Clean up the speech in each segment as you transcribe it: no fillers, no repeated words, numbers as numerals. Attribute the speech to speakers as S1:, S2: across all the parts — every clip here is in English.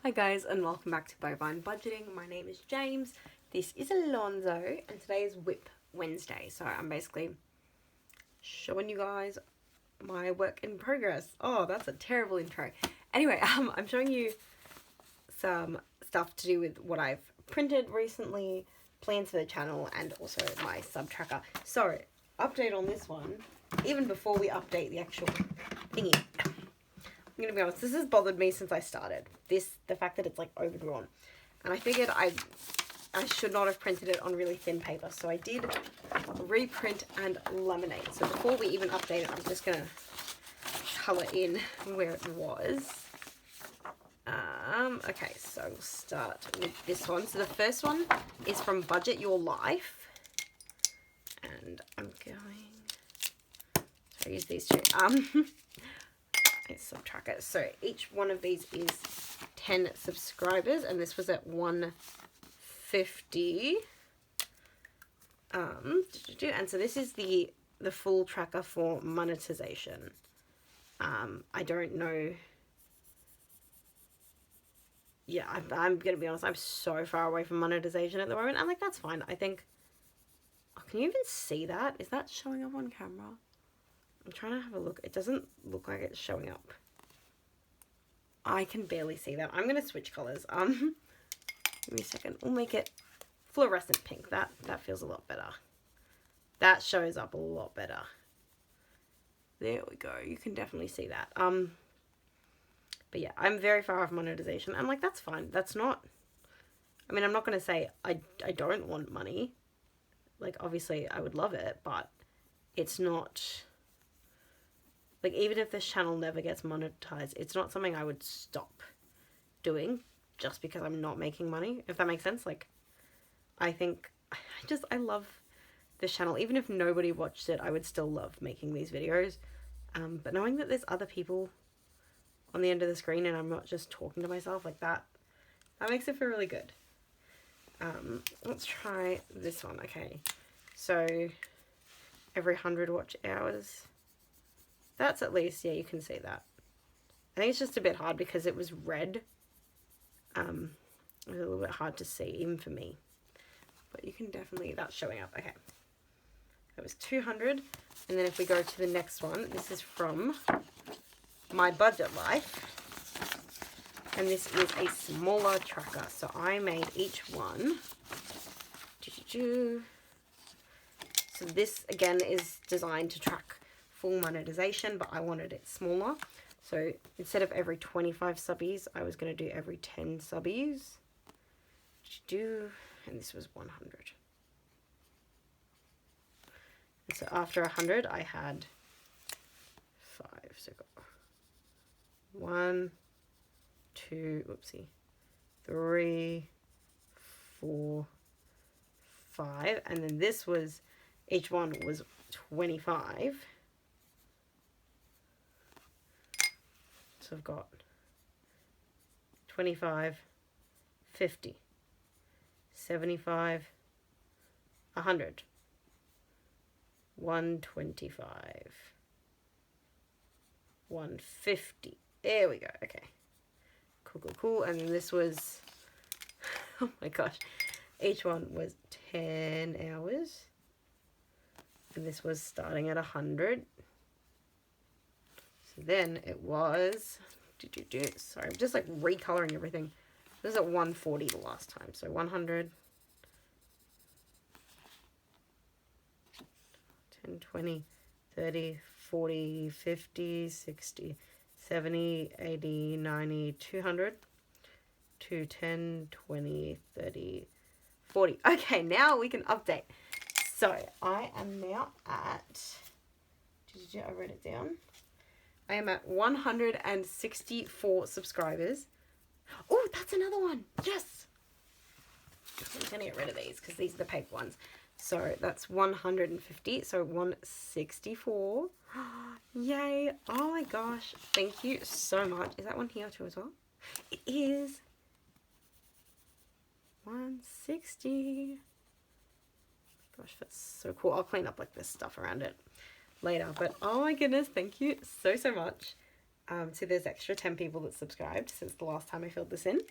S1: Hi guys, and welcome back to Bovine Budgeting. My name is James, this is Alonzo, and today is WIP Wednesday. So I'm basically showing you guys my work in progress. Oh, that's a terrible intro. Anyway, I'm showing you some stuff to do with what I've printed recently, plans for the channel, and also my sub tracker. So, update on this one, even before we update the actual thingy. I'm gonna be honest, this has bothered me since I started. The fact that it's like overdrawn. And I figured I should not have printed it on really thin paper. So I did reprint and laminate. So before we even update it, I'm just gonna color in where it was. Okay, so we'll start with this one. So the first one is from Budget Your Life. And I'm going to use these two. It's sub tracker. So each one of these is 10 subscribers, and this was at 150. And so this is the full tracker for monetization. I don't know. Yeah, I'm gonna be honest, I'm so far away from monetization at the moment, and like that's fine. I think. Oh, can you even see that? Is that showing up on camera? I'm trying to have a look. It doesn't look like it's showing up. I can barely see that. I'm going to switch colors. Give me a second. We'll make it fluorescent pink. That feels a lot better. That shows up a lot better. There we go. You can definitely see that. But yeah, I'm very far off monetization. And like, that's fine. That's not... I mean, I'm not going to say I don't want money. Like, obviously, I would love it, but it's not... Like, even if this channel never gets monetized, it's not something I would stop doing just because I'm not making money, if that makes sense. Like, I think, I love this channel. Even if nobody watched it, I would still love making these videos. But knowing that there's other people on the end of the screen and I'm not just talking to myself like that makes it feel really good. Let's try this one. Okay, so every 100 watch hours... That's at least, yeah, you can see that. I think it's just a bit hard because it was red. It was a little bit hard to see, even for me. But you can definitely, that's showing up. Okay. That was 200. And then if we go to the next one, this is from My Budget Life. And this is a smaller tracker. So I made each one. So this, again, is designed to track full monetization, but I wanted it smaller. So instead of every 25 subbies, I was going to do every 10 subbies. And this was 100. And so after 100, I had 5. So got 1, 2, whoopsie, 3, 4, 5. And then this was, each one was 25. So I've got 25, 50, 75, 100, 125, 150. There we go. Okay. Cool. And then this was, oh my gosh, each one was 10 hours. And this was starting at 100. Then it was, sorry, I'm just like recoloring everything. This is at 140 the last time. So 100, 10, 20, 30, 40, 50, 60, 70, 80, 90, 200, 210, 20, 30, 40. Okay, now we can update. So I am now at, I wrote it down. I am at 164 subscribers. Oh, that's another one. Yes. I'm going to get rid of these because these are the paper ones. So that's 150. So 164. Yay. Oh my gosh. Thank you so much. Is that one here too as well? It is. 160. Gosh, that's so cool. I'll clean up like this stuff around it later, but oh my goodness, thank you so much. So there's extra 10 people that subscribed since the last time I filled this in.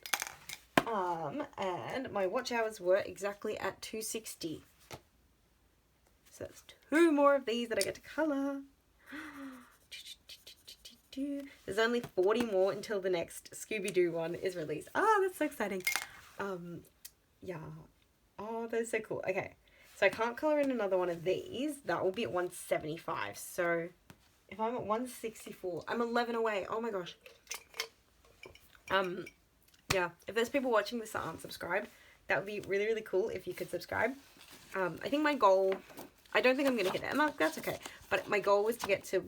S1: And my watch hours were exactly at 260. So that's 2 more of these that I get to colour. There's only 40 more until the next Scooby-Doo one is released. Oh, that's so exciting. Yeah. Oh, that's so cool. Okay. So I can't colour in another one of these. That will be at 175. So if I'm at 164, I'm 11 away. Oh my gosh. Yeah. If there's people watching this that aren't subscribed, that would be really, really cool if you could subscribe. I think my goal, I don't think I'm going to hit it, and that's okay. But my goal was to get to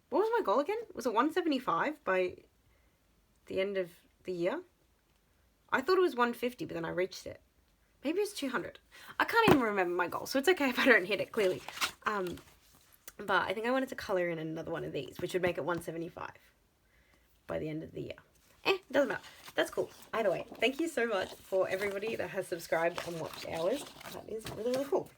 S1: what was my goal again? Was it 175 by the end of the year? I thought it was 150, but then I reached it. Maybe it's 200. I can't even remember my goal, so it's okay if I don't hit it, clearly. But I think I wanted to colour in another one of these, which would make it 175 by the end of the year. Doesn't matter. That's cool. Either way, thank you so much for everybody that has subscribed and watched ours. That is really, really cool.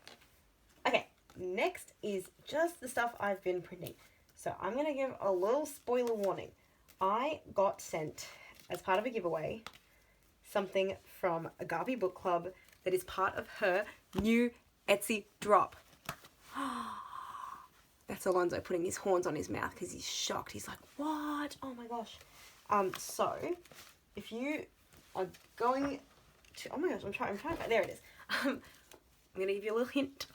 S1: Okay, next is just the stuff I've been printing. So I'm going to give a little spoiler warning. I got sent, as part of a giveaway, something from Agape Book Club that is part of her new Etsy drop. That's Alonzo putting his horns on his mouth because he's shocked. He's like, what? Oh my gosh. So if you are going to, oh my gosh, I'm trying, there it is. I'm going to give you a little hint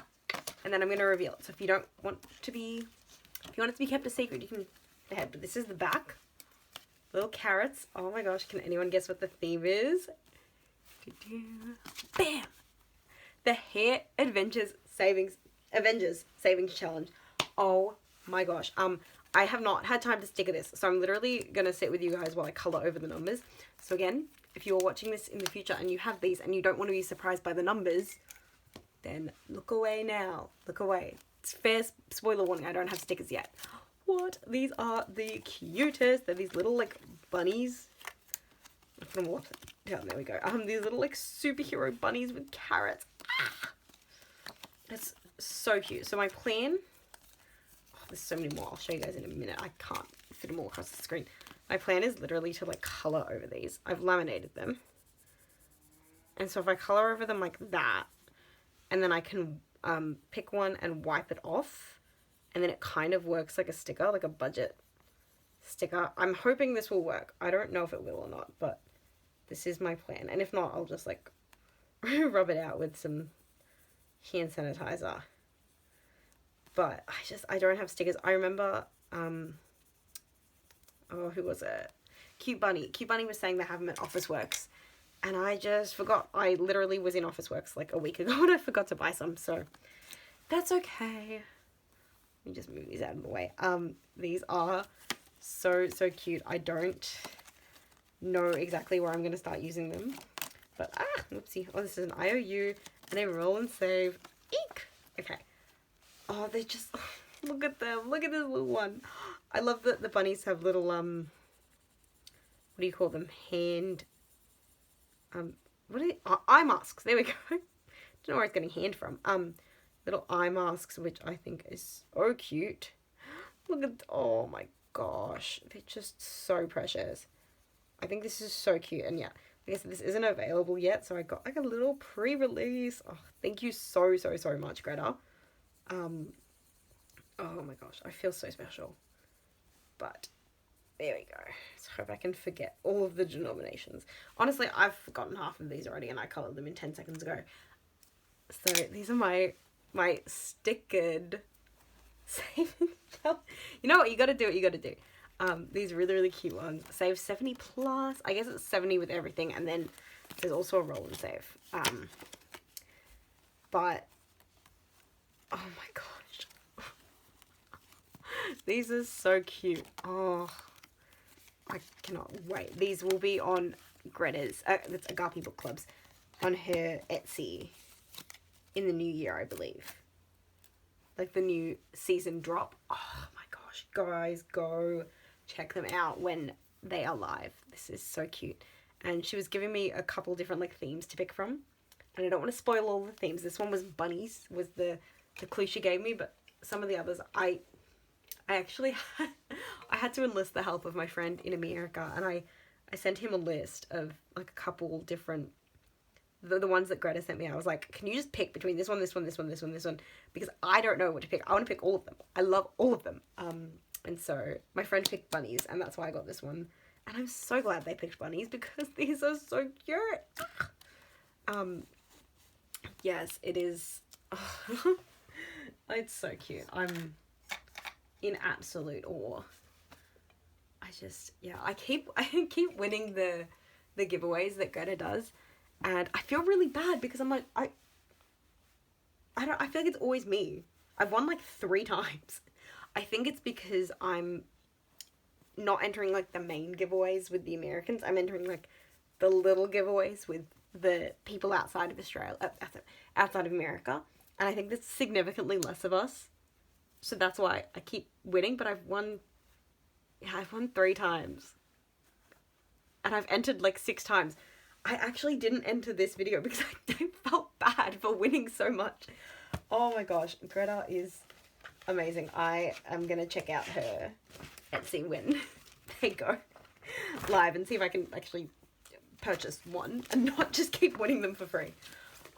S1: and then I'm going to reveal it. So if you don't want to be, if you want it to be kept a secret, you can go ahead. But this is the back. Little carrots. Oh my gosh, can anyone guess what the theme is? Bam! The Hare Avengers Savings Challenge. Oh my gosh. I have not had time to sticker this, so I'm literally going to sit with you guys while I colour over the numbers. So again, if you're watching this in the future and you have these and you don't want to be surprised by the numbers, then look away now. Look away. It's fair spoiler warning, I don't have stickers yet. What? These are the cutest. They're these little, like, bunnies. I'll put them all up down. There we go. These little, like, superhero bunnies with carrots. Ah! That's so cute. So my plan... Oh, there's so many more. I'll show you guys in a minute. I can't fit them all across the screen. My plan is literally to, like, colour over these. I've laminated them. And so if I colour over them like that, and then I can pick one and wipe it off, and then it kind of works like a sticker, like a budget sticker. I'm hoping this will work. I don't know if it will or not, but this is my plan. And if not, I'll just, like, rub it out with some hand sanitizer. But I don't have stickers. I remember, oh, who was it? Cute Bunny. Cute Bunny was saying they have them at Officeworks. And I just forgot. I literally was in Officeworks like a week ago and I forgot to buy some. So that's okay. Let me just move these out of the way. These are so cute. I don't know exactly where I'm going to start using them. But, whoopsie. Oh, this is an IOU and a roll and save ink. Okay. Oh, they just, look at them. Look at this little one. I love that the bunnies have little, what do you call them? What are they? Eye masks. There we go. Don't know where it's getting hand from. Little eye masks, which I think is so cute. Look at, oh my gosh. They're just so precious. I think this is so cute. And yeah, I guess this isn't available yet. So I got like a little pre-release. Oh, thank you so much, Greta. Oh my gosh. I feel so special. But there we go. Let's hope I can forget all of the denominations. Honestly, I've forgotten half of these already and I coloured them in 10 seconds ago. So these are my stickered savings. You know what? You got to do what you got to do. These really cute ones. Save 70 plus. I guess it's 70 with everything. And then there's also a roll and save. But, oh my gosh. These are so cute. Oh, I cannot wait. These will be on Greta's, that's Agape Book Club's, on her Etsy in the new year, I believe. Like the new season drop. Oh my gosh, guys, go check them out when they are live. This is so cute. And she was giving me a couple different like themes to pick from. And I don't want to spoil all the themes. This one was bunnies, was the clue she gave me, but some of the others, I I had to enlist the help of my friend in America, and I sent him a list of like a couple different, the ones that Greta sent me. I was like, can you just pick between this one, this one, this one, this one, this one, because I don't know what to pick. I want to pick all of them. I love all of them. And so my friend picked bunnies, and that's why I got this one. And I'm so glad they picked bunnies because these are so cute. Yes, it is. Oh, it's so cute. I'm in absolute awe. I keep winning the giveaways that Greta does, and I feel really bad because I'm like, I feel like it's always me. I've won like 3 times. I think it's because I'm not entering like the main giveaways with the Americans. I'm entering like the little giveaways with the people outside of Australia, outside of America, and I think there's significantly less of us. So that's why I keep winning, but I've won 3 times. And I've entered like 6 times. I actually didn't enter this video because I felt bad for winning so much. Oh my gosh, Greta is amazing. I am going to check out her Etsy when they go live and see if I can actually purchase one and not just keep winning them for free.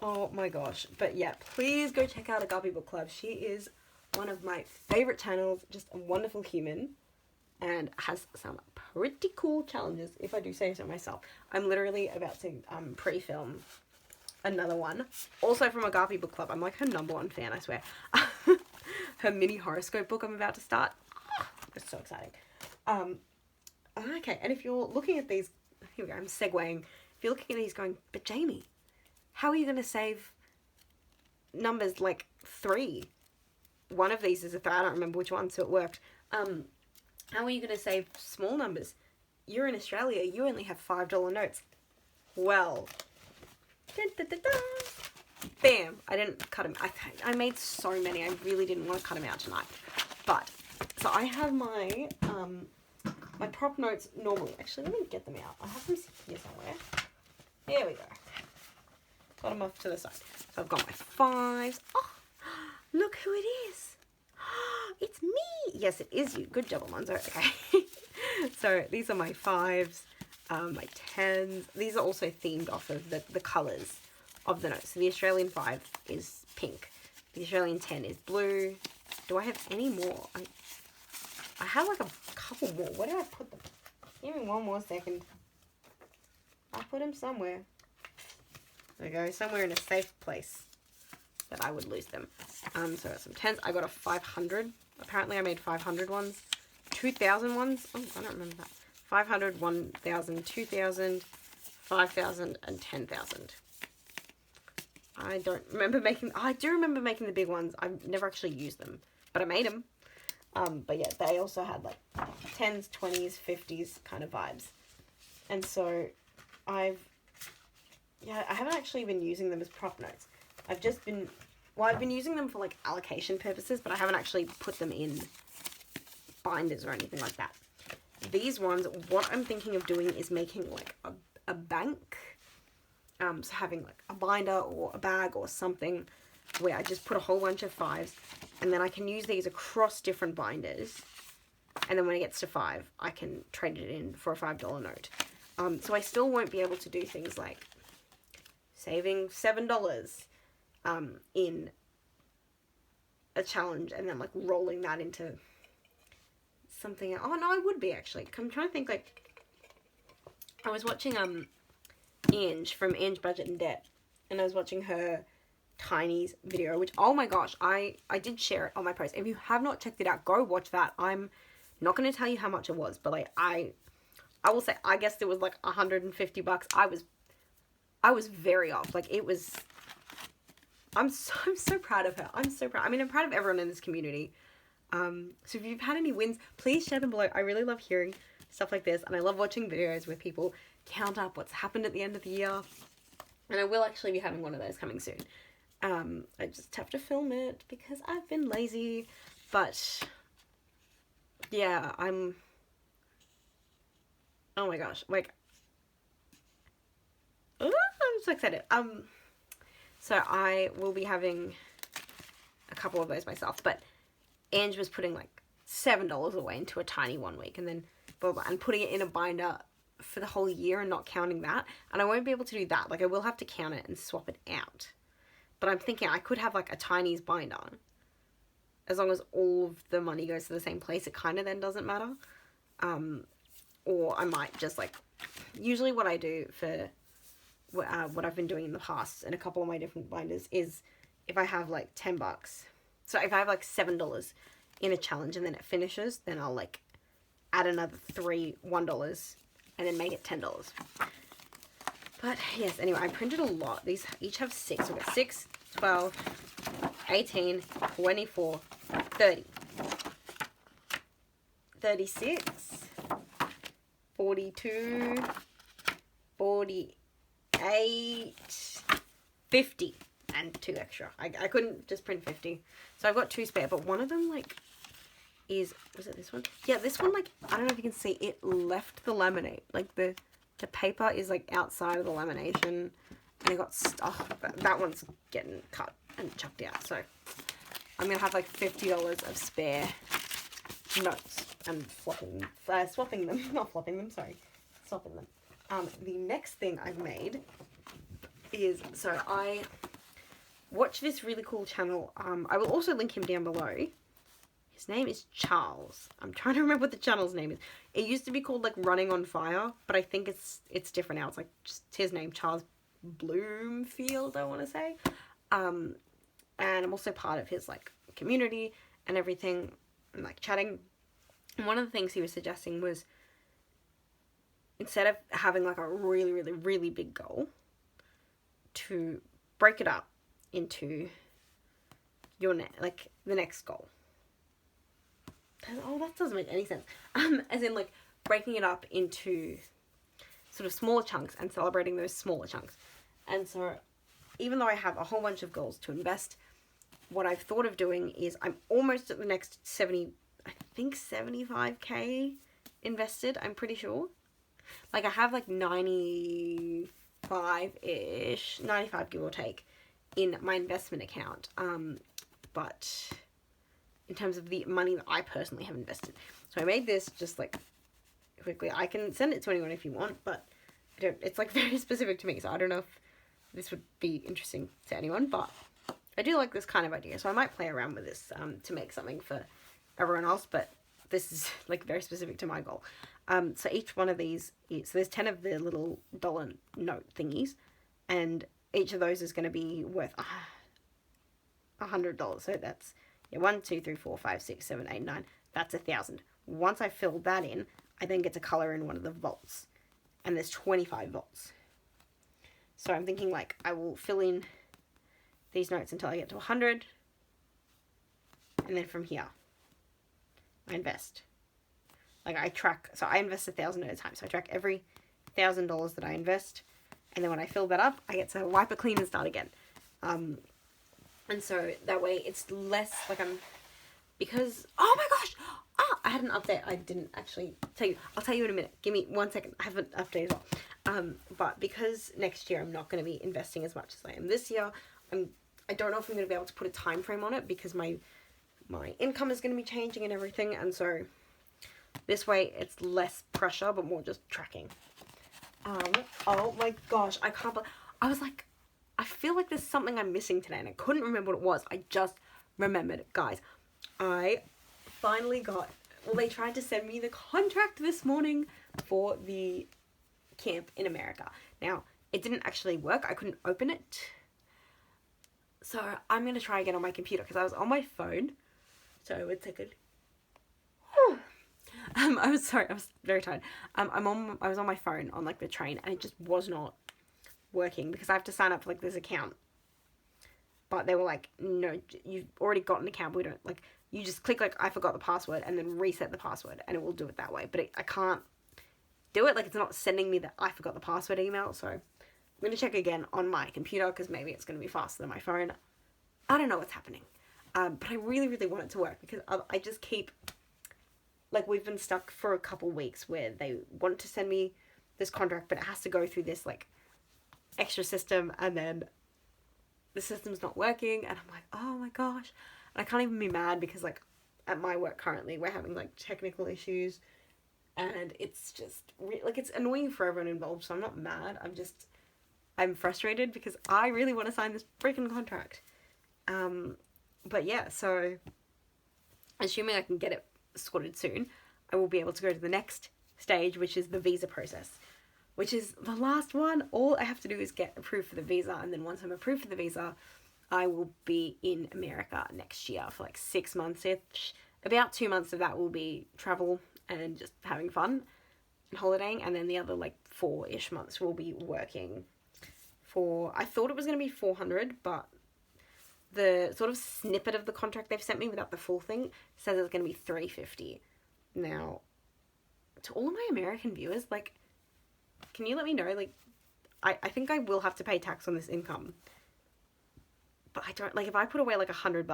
S1: Oh my gosh. But yeah, please go check out Agape Book Club. She is one of my favorite channels, just a wonderful human, and has some pretty cool challenges, if I do say so myself. I'm literally about to pre-film another one, also from Agape Book Club. I'm like her #1 fan, I swear. Her mini horoscope book I'm about to start. It's so exciting. Okay, and if you're looking at these, here we go, I'm segueing. If you're looking at these going, but Jamie, how are you going to save numbers like 3? One of these is a 3, I don't remember which one, so it worked. How are you going to save small numbers? You're in Australia, you only have $5 notes. Well, dun, dun, dun, dun. Bam, I didn't cut them. I made so many, I really didn't want to cut them out tonight. But, so I have my, my prop notes normally. Actually, let me get them out. I have them here somewhere. There we go. Got them off to the side. So I've got my 5s. Oh, look who it is. It's me. Yes, it is you. Good job, Alonzo. Okay. So these are my 5s, my 10s. These are also themed off of the colours of the notes. So the Australian 5 is pink. The Australian 10 is blue. Do I have any more? I have like a couple more. Where did I put them? Give me one more second. I put them somewhere. There we go. Somewhere in a safe place that I would lose them. So some 10s. I got a 500. Apparently I made 500 ones. 2,000 ones. Oh, I don't remember that. 500, 1,000, 2,000, 5,000, and 10,000. I don't remember making... I do remember making the big ones. I've never actually used them, but I made them. But yeah, they also had like 10s, 20s, 50s kind of vibes. And so I haven't actually been using them as prop notes. I've been using them for like allocation purposes, but I haven't actually put them in binders or anything like that. These ones, what I'm thinking of doing is making like a bank. So having like a binder or a bag or something where I just put a whole bunch of 5s, and then I can use these across different binders. And then when it gets to 5, I can trade it in for a $5 note. So I still won't be able to do things like saving $7 in a challenge and then like rolling that into something. Oh no, I would be actually. I'm trying to think, like, I was watching Ange from Ange Budget and Debt, and I was watching her Tiny's video, which, oh my gosh, I did share it on my post. If you have not checked it out, go watch that. I'm not going to tell you how much it was, but like I will say, I guess it was like $150. I was very off. Like, it was, I'm so proud of her. I'm so proud. I mean, I'm proud of everyone in this community. So if you've had any wins, please share them below. I really love hearing stuff like this, and I love watching videos where people count up what's happened at the end of the year. And I will actually be having one of those coming soon. I just have to film it because I've been lazy, but yeah, oh my gosh, like, I'm so excited. So I will be having a couple of those myself, but Ange was putting like $7 away into a tiny 1 week, and then blah, blah, and putting it in a binder for the whole year and not counting that. And I won't be able to do that. Like, I will have to count it and swap it out. But I'm thinking I could have, like, a Chinese binder. As long as all of the money goes to the same place, it kind of then doesn't matter. Or I might just, like, usually what I do for what I've been doing in the past in a couple of my different binders is if I have, like, $10, so if I have, like, $7 in a challenge and then it finishes, then I'll, like, add another $1 and then make it $10. But, yes, anyway, I printed a lot. These each have 6. So we've got 6, 12, 18, 24, 30, 36, 42, 48, 50, and 2 extra. I couldn't just print 50. So I've got 2 spare, but one of them, like, was it this one? Yeah, this one, like, I don't know if you can see, it left the laminate. Like, the paper is, like, outside of the lamination, and it got stuck. That one's getting cut and chucked out. So I'm going to have, like, $50 of spare notes and swapping them. Not flopping them, sorry. Swapping them. The next thing I've made is, so I watch this really cool channel. I will also link him down below. His name is Charles. I'm trying to remember what the channel's name is. It used to be called, like, Running on Fire, but I think it's different now. It's, like, just his name, Charles Bloomfield, I want to say. And I'm also part of his, like, community and everything, and, like, chatting. And one of the things he was suggesting was, instead of having, like, a really, really, really big goal, to break it up into your the next goal. Oh, that doesn't make any sense. As in, like, breaking it up into sort of smaller chunks and celebrating those smaller chunks. And so, even though I have a whole bunch of goals to invest, what I've thought of doing is I'm almost at the next 75k invested, I'm pretty sure. Like, I have, like, 95-ish, 95 give or take, in my investment account. But in terms of the money that I personally have invested. So I made this just, like, quickly. I can send it to anyone if you want, but it's, like, very specific to me, so I don't know if this would be interesting to anyone, but I do like this kind of idea, so I might play around with this to make something for everyone else, but this is, like, very specific to my goal. So each one of these is, so there's 10 of the little dollar note thingies, and each of those is going to be worth $100. So that's 1, 2, 3, 4, 5, 6, 7, 8, 9. That's 1,000. Once I fill that in, I then get to color in one of the vaults, and there's 25 vaults. So I'm thinking, like, I will fill in these notes until I get to 100, and then from here, I invest. Like, I track, so I invest 1,000 at a time. So I track every $1,000 that I invest, and then when I fill that up, I get to wipe it clean and start again. And so that way it's less, like, because, oh my gosh, I had an update I didn't actually tell you. I'll tell you in a minute. Give me 1 second. I have an update as well. But because next year I'm not going to be investing as much as I am this year, I don't know if I'm going to be able to put a time frame on it because my income is going to be changing and everything, and so this way it's less pressure but more just tracking. Oh my gosh, I can't believe, I was like, I feel like there's something I'm missing today and I couldn't remember what it was. I just remembered it. Guys, I finally got, well, they tried to send me the contract this morning for the camp in America. Now, it didn't actually work. I couldn't open it. So I'm going to try again on my computer because I was on my phone. So 1 second. I was very tired. I was on my phone on, like, the train, and it just was not working because I have to sign up for, like, this account. But they were like, no, you've already got an account. We don't, like, you just click, like, I forgot the password and then reset the password and it will do it that way. But I can't do it. Like, it's not sending me the I forgot the password email. So I'm going to check again on my computer because maybe it's going to be faster than my phone. I don't know what's happening. But I really, really want it to work because I just keep, like, we've been stuck for a couple weeks where they want to send me this contract, but it has to go through this, like, extra system, and then the system's not working, and I'm like, oh my gosh. And I can't even be mad because, like, at my work currently, we're having like technical issues, and it's just like it's annoying for everyone involved. So I'm not mad. I'm frustrated because I really want to sign this freaking contract. But yeah, so assuming I can get it sorted soon, I will be able to go to the next stage, which is the visa process, which is the last one. All I have to do is get approved for the visa, and then once I'm approved for the visa, I will be in America next year for like 6 months-ish. About 2 months of that will be travel and just having fun and holidaying, and then the other like 4-ish months will be working for, I thought it was going to be 400, but the sort of snippet of the contract they've sent me without the full thing says it's going to be 350. Now, to all of my American viewers, like, can you let me know, like, I think I will have to pay tax on this income, but I don't, like, if I put away like $100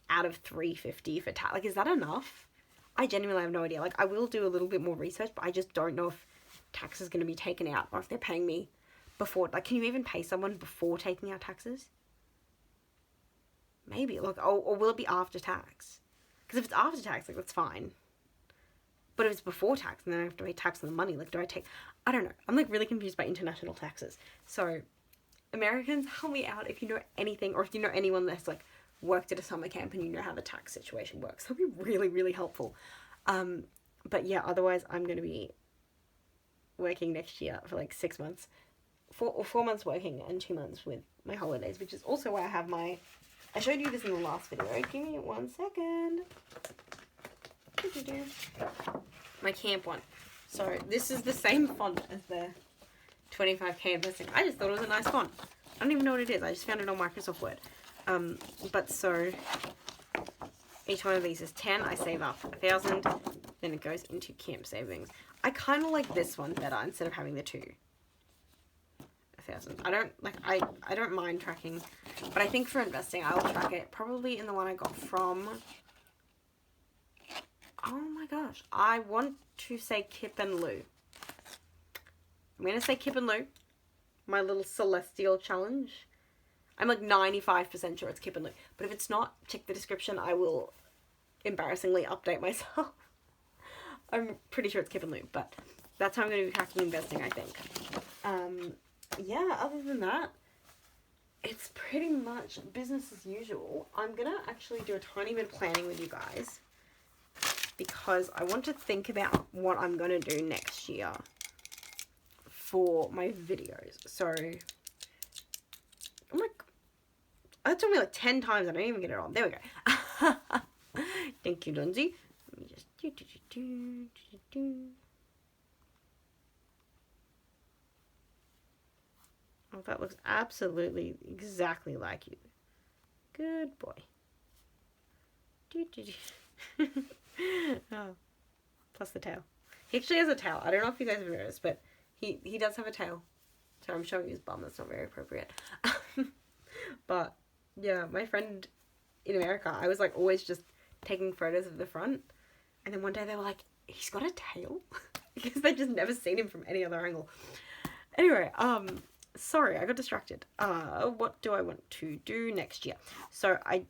S1: out of 350 for tax, like, is that enough? I genuinely have no idea. Like, I will do a little bit more research, but I just don't know if tax is going to be taken out, or if they're paying me before. Like, can you even pay someone before taking out taxes? Maybe, like, or will it be after tax? Because if it's after tax, like, that's fine. But if it's before tax, and then I have to pay tax on the money, like, do I take, I don't know. I'm, like, really confused by international taxes. So, Americans, help me out if you know anything, or if you know anyone that's, like, worked at a summer camp and you know how the tax situation works. That'd be really, really helpful. But yeah, otherwise, I'm going to be working next year for, like, 6 months. 4 months working and 2 months with my holidays, which is also why I have my, I showed you this in the last video. Give me 1 second. My camp one. So this is the same font as the 25k investing. I just thought it was a nice font. I don't even know what it is. I just found it on Microsoft Word. But so each one of these is 10. I save up 1,000. Then it goes into camp savings. I kind of like this one better instead of having the 2. 1,000. I don't like, I don't mind tracking, but I think for investing I will track it probably in the one I got from, oh my gosh, I want to say Kip and Lou. I'm gonna say Kip and Lou, my little celestial challenge. I'm like 95% sure it's Kip and Lou, but if it's not, check the description. I will embarrassingly update myself. I'm pretty sure it's Kip and Lou, but that's how I'm going to be tracking investing, I think. Yeah, other than that, it's pretty much business as usual. I'm going to actually do a tiny bit of planning with you guys because I want to think about what I'm going to do next year for my videos. So, I'm like, that took me like 10 times. I don't even get it on. There we go. Thank you, Lindsay. Let me just Oh, that looks absolutely exactly like you. Good boy. Oh, plus the tail. He actually has a tail. I don't know if you guys have noticed, but he does have a tail. So I'm showing you his bum. That's not very appropriate. But yeah, my friend in America, I was like always just taking photos of the front, and then one day they were like, he's got a tail? Because they'd just never seen him from any other angle. Anyway, sorry, I got distracted. What do I want to do next year? So I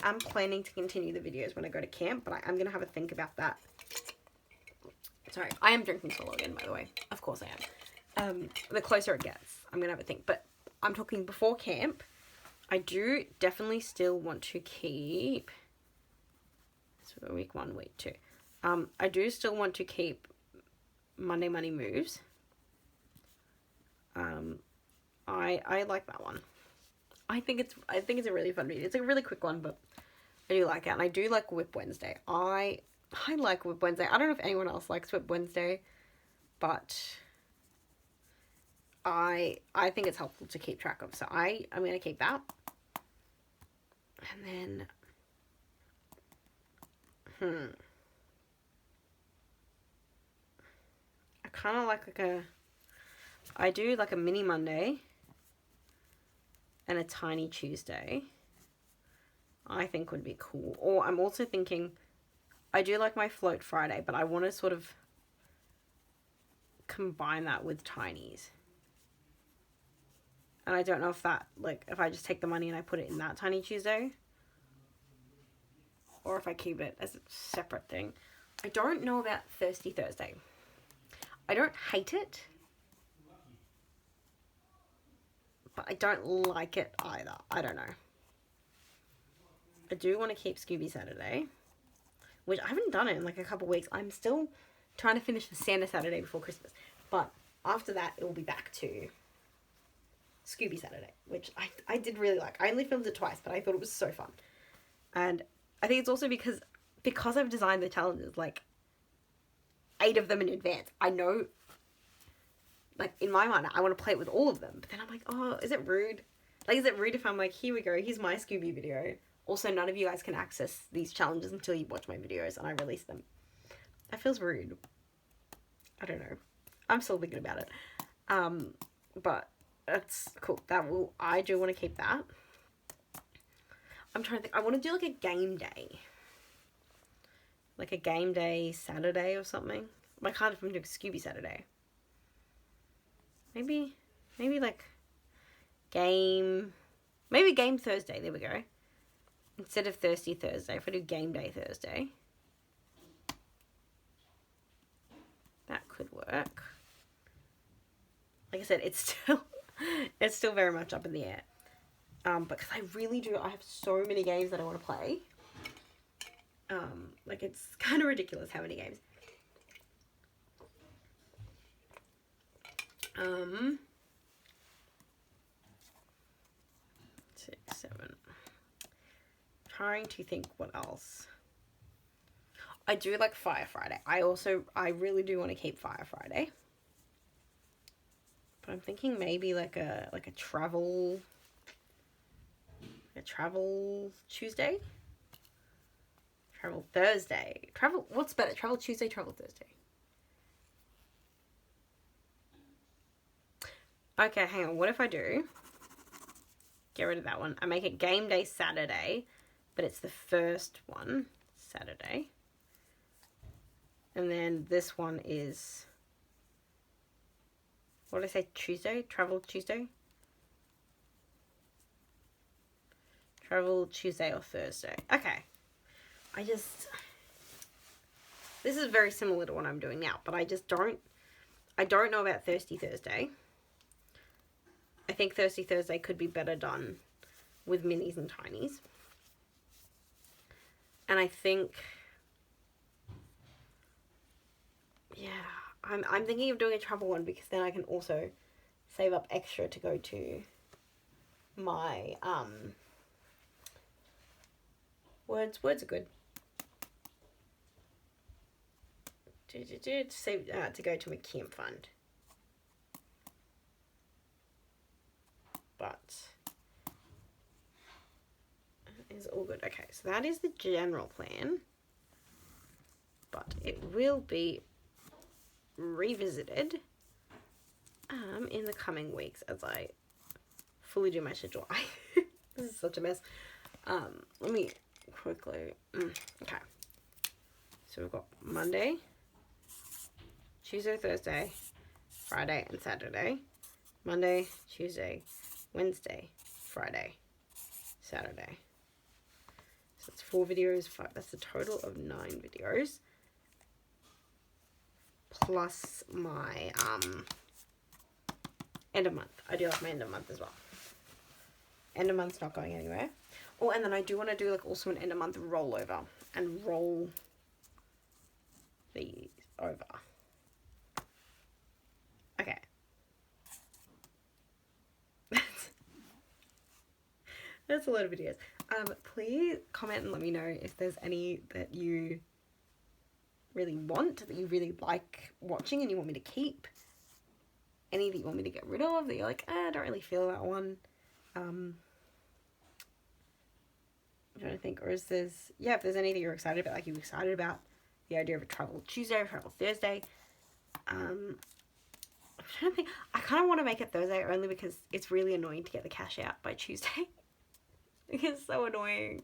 S1: am planning to continue the videos when I go to camp, but I'm going to have a think about that. Sorry, I am drinking solo again, by the way. Of course I am. The closer it gets, I'm going to have a think. But I'm talking before camp. I do definitely still want to keep, so week 1, week 2. I do still want to keep Monday Money Moves. I like that one. I think it's a really fun video. It's a really quick one, but I do like it. And I do like WIP Wednesday. I like WIP Wednesday. I don't know if anyone else likes WIP Wednesday, but I think it's helpful to keep track of. So I'm going to keep that. And then, I kind of like I do like a mini Monday and a tiny Tuesday. I think would be cool. Or I'm also thinking, I do like my float Friday, but I want to sort of combine that with tinies. And I don't know if that, like, if I just take the money and I put it in that tiny Tuesday, or if I keep it as a separate thing. I don't know about Thirsty Thursday. I don't hate it, but I don't like it either. I don't know. I do want to keep Scooby Saturday, which I haven't done it in like a couple weeks. I'm still trying to finish the Santa Saturday before Christmas, but after that it will be back to Scooby Saturday, which I did really like. I only filmed it twice, but I thought it was so fun. And I think it's also because I've designed the challenges like 8 of them in advance. I know, like, in my mind, I want to play it with all of them. But then I'm like, oh, is it rude? Like, is it rude if I'm like, here we go, here's my Scooby video. Also, none of you guys can access these challenges until you watch my videos and I release them. That feels rude. I don't know. I'm still thinking about it. But that's cool. I do want to keep that. I'm trying to think. I want to do like a game day. Like a game day Saturday or something. I can't even do Scooby Saturday. Maybe like maybe game Thursday. There we go. Instead of Thirsty Thursday, if I do game day Thursday. That could work. Like I said, it's still very much up in the air. Because I really do, I have so many games that I want to play. Like it's kind of ridiculous how many games. 6, 7. Trying to think what else. I do like Fire Friday. I really do want to keep Fire Friday. But I'm thinking maybe like a travel Tuesday? Travel Thursday. What's better? Travel Tuesday, Travel Thursday. Okay, hang on. What if I do? Get rid of that one. I make it game day Saturday, but it's the first one, Saturday. And then this one is, what did I say, Tuesday? Travel Tuesday? Travel Tuesday or Thursday. Okay. This is very similar to what I'm doing now, but I don't know about Thirsty Thursday. I think Thirsty Thursday could be better done with minis and tinies. And I think, yeah, I'm thinking of doing a travel one because then I can also save up extra to go to my, words are good. To go to my camp fund. But it's all good. Okay, so that is the general plan. But it will be revisited in the coming weeks as I fully do my schedule. This is such a mess. Let me quickly. Okay. So we've got Monday, Tuesday, Thursday, Friday, and Saturday. Monday, Tuesday, Wednesday, Friday, Saturday. So it's 4 videos. That's a total of 9 videos. Plus my end of month. I do like my end of month as well. End of month's not going anywhere. Oh, and then I do want to do like also an end of month rollover and roll these over. Okay. That's a lot of videos. Please comment and let me know if there's any that you really want, that you really like watching and you want me to keep. Any that you want me to get rid of, that you're like, I don't really feel that one. I'm trying to think. Or is there's, yeah, if there's anything you're excited about, like you're excited about the idea of a travel Tuesday or travel Thursday. I'm trying to think. I kind of want to make it Thursday only because it's really annoying to get the cash out by Tuesday. It's so annoying.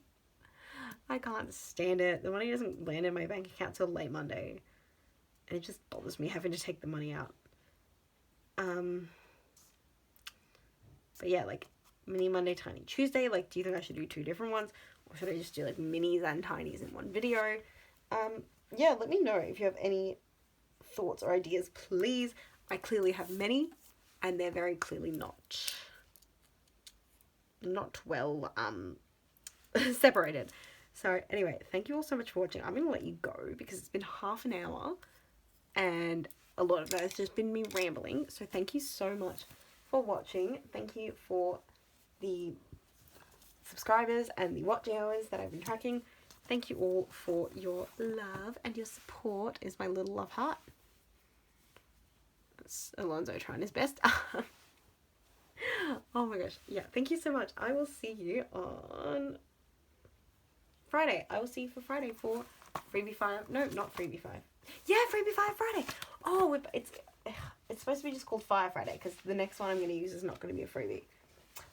S1: I can't stand it. The money doesn't land in my bank account till late Monday. And it just bothers me having to take the money out. But yeah, like mini Monday, tiny Tuesday. Like, do you think I should do 2 different ones? Or should I just do like minis and tinies in one video? Yeah, let me know if you have any thoughts or ideas, please. I clearly have many, and they're very clearly not well separated. So anyway, thank you all so much for watching. I'm gonna let you go because it's been half an hour and a lot of that has just been me rambling. So thank you so much for watching. Thank you for the subscribers and the watch hours that I've been tracking. Thank you all for your love and your support. Is my little love heart. That's Alonso trying his best. Oh my gosh. Yeah, thank you so much. I will see you on Friday. I will see you for Friday for Freebie 5. No, not Freebie 5. Yeah, Freebie 5 Friday. Oh, it's supposed to be just called Fire Friday because the next one I'm going to use is not going to be a freebie.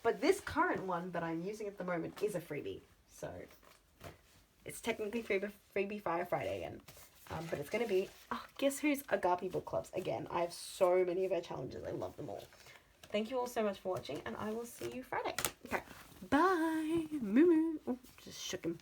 S1: But this current one that I'm using at the moment is a freebie. So it's technically Freebie Fire Friday again. But it's going to be, guess who's Agape Book Clubs again. I have so many of our challenges. I love them all. Thank you all so much for watching, and I will see you Friday. Okay, bye. Moo moo. Oh, just shook him.